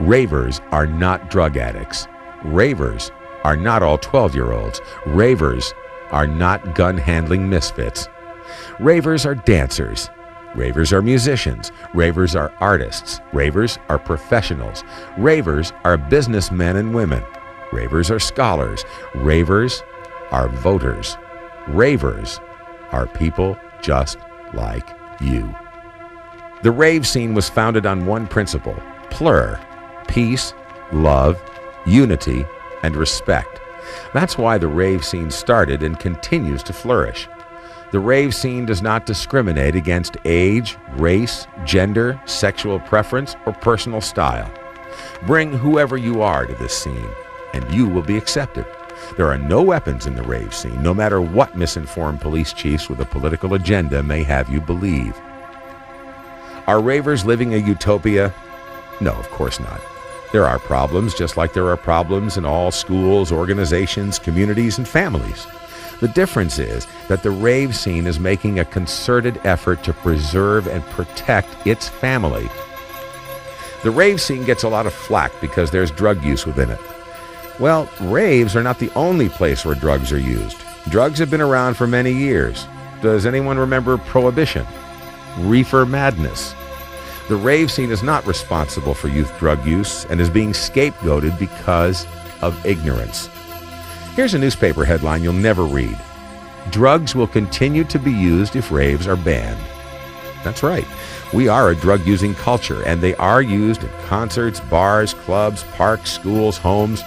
Ravers are not drug addicts. Ravers are not all 12-year-olds. Ravers are not gun-handling misfits. Ravers are dancers. Ravers are musicians. Ravers are artists. Ravers are professionals. Ravers are businessmen and women. Ravers are scholars. Ravers are voters. Ravers are people just like you. The rave scene was founded on one principle: plur, peace, love, unity, and respect. That's why the rave scene started and continues to flourish. The rave scene does not discriminate against age, race, gender, sexual preference, or personal style. Bring whoever you are to this scene, and you will be accepted. There are no weapons in the rave scene, no matter what misinformed police chiefs with a political agenda may have you believe. Are ravers living a utopia? No, of course not. There are problems, just like there are problems in all schools, organizations, communities, and families. The difference is that the rave scene is making a concerted effort to preserve and protect its family. The rave scene gets a lot of flack because there's drug use within it. Well, raves are not the only place where drugs are used. Drugs have been around for many years. Does anyone remember Prohibition? Reefer madness? The rave scene is not responsible for youth drug use and is being scapegoated because of ignorance. Here's a newspaper headline you'll never read. Drugs will continue to be used if raves are banned. That's right. We are a drug-using culture, and they are used in concerts, bars, clubs, parks, schools, homes.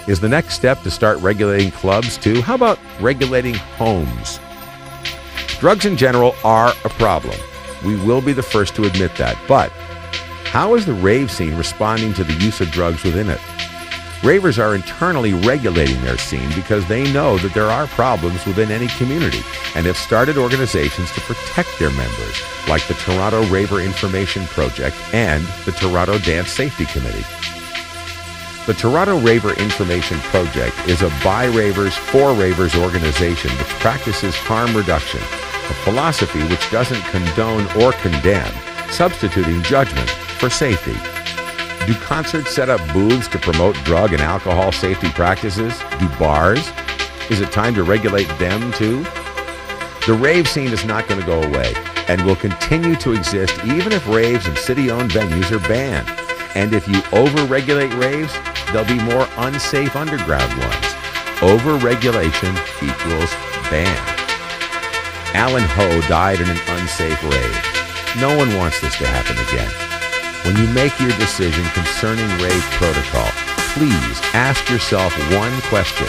Is the next step to start regulating clubs too? How about regulating homes? Drugs in general are a problem. We will be the first to admit that. But how is the rave scene responding to the use of drugs within it? Ravers are internally regulating their scene because they know that there are problems within any community and have started organizations to protect their members, like the Toronto Raver Information Project and the Toronto Dance Safety Committee. The Toronto Raver Information Project is a by ravers for ravers organization which practices harm reduction, a philosophy which doesn't condone or condemn, substituting judgment for safety. Do concerts set up booths to promote drug and alcohol safety practices? Do bars? Is it time to regulate them too? The rave scene is not going to go away and will continue to exist even if raves and city-owned venues are banned. And if you over-regulate raves, there'll be more unsafe underground ones. Over-regulation equals ban. Alan Ho died in an unsafe rave. No one wants this to happen again. When you make your decision concerning rave protocol, please ask yourself one question.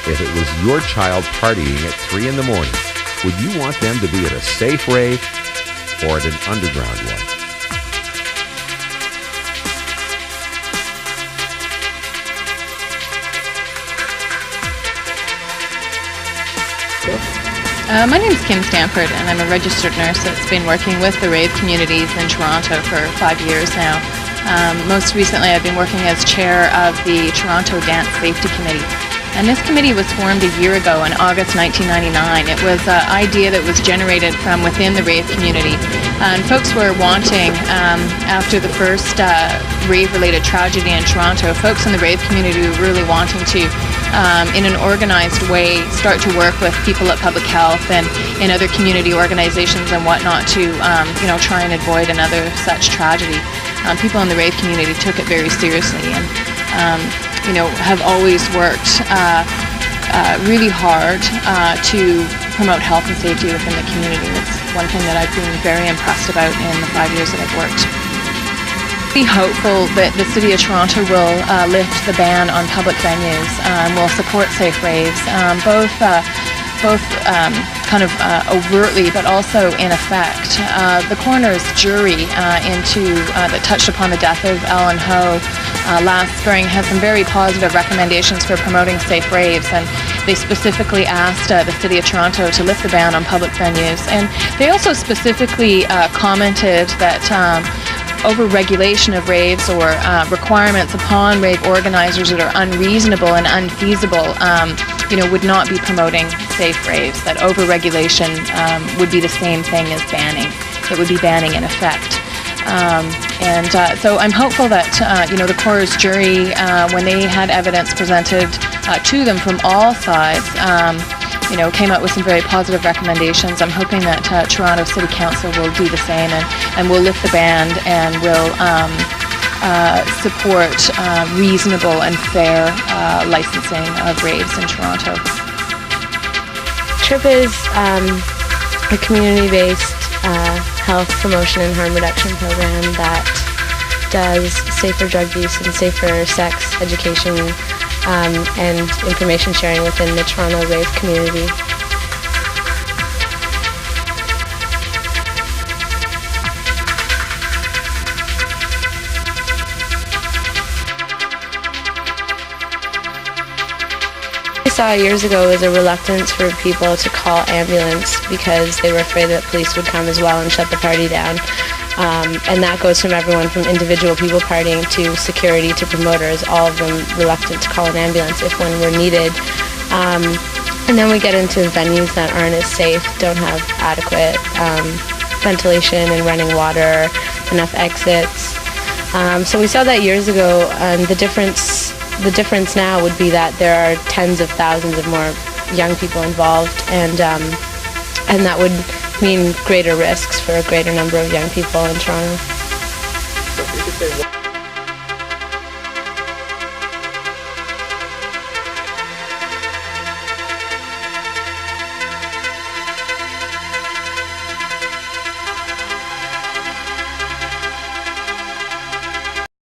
If it was your child partying at 3 in the morning, would you want them to be at a safe rave or at an underground one? My name is Kim Stanford, and I'm a registered nurse that's been working with the rave communities in Toronto for 5 years now. Most recently, I've been working as chair of the Toronto Dance Safety Committee. And this committee was formed a year ago in August 1999. It was an idea that was generated from within the rave community. And folks were wanting, after the first rave-related tragedy in Toronto, folks in the rave community were really wanting to, in an organized way, start to work with people at public health and in other community organizations and whatnot to, try and avoid another such tragedy. People in the rave community took it very seriously and, have always worked really hard to promote health and safety within the community. That's one thing that I've been very impressed about in the 5 years that I've worked. Be hopeful that the City of Toronto will lift the ban on public venues and will support safe raves, both kind of overtly, but also in effect. The coroner's jury that touched upon the death of Alan Ho last spring had some very positive recommendations for promoting safe raves, and they specifically asked the City of Toronto to lift the ban on public venues. And they also specifically commented that over-regulation of raves or requirements upon rave organizers that are unreasonable and unfeasible would not be promoting safe raves, that over-regulation would be the same thing as banning. It would be banning in effect. And so I'm hopeful that the Corps' jury, when they had evidence presented to them from all sides, came out with some very positive recommendations. I'm hoping that Toronto City Council will do the same and will lift the ban and will support reasonable and fair licensing of raves in Toronto. TRIP is a community-based health promotion and harm reduction program that does safer drug use and safer sex education and information sharing within the Toronto rave community. Saw years ago was a reluctance for people to call ambulance because they were afraid that police would come as well and shut the party down. And that goes from everyone from individual people partying to security to promoters, all of them reluctant to call an ambulance if one were needed. And then we get into venues that aren't as safe, don't have adequate ventilation and running water, enough exits. So we saw that years ago, and the difference now would be that there are tens of thousands of more young people involved, and that would mean greater risks for a greater number of young people in Toronto.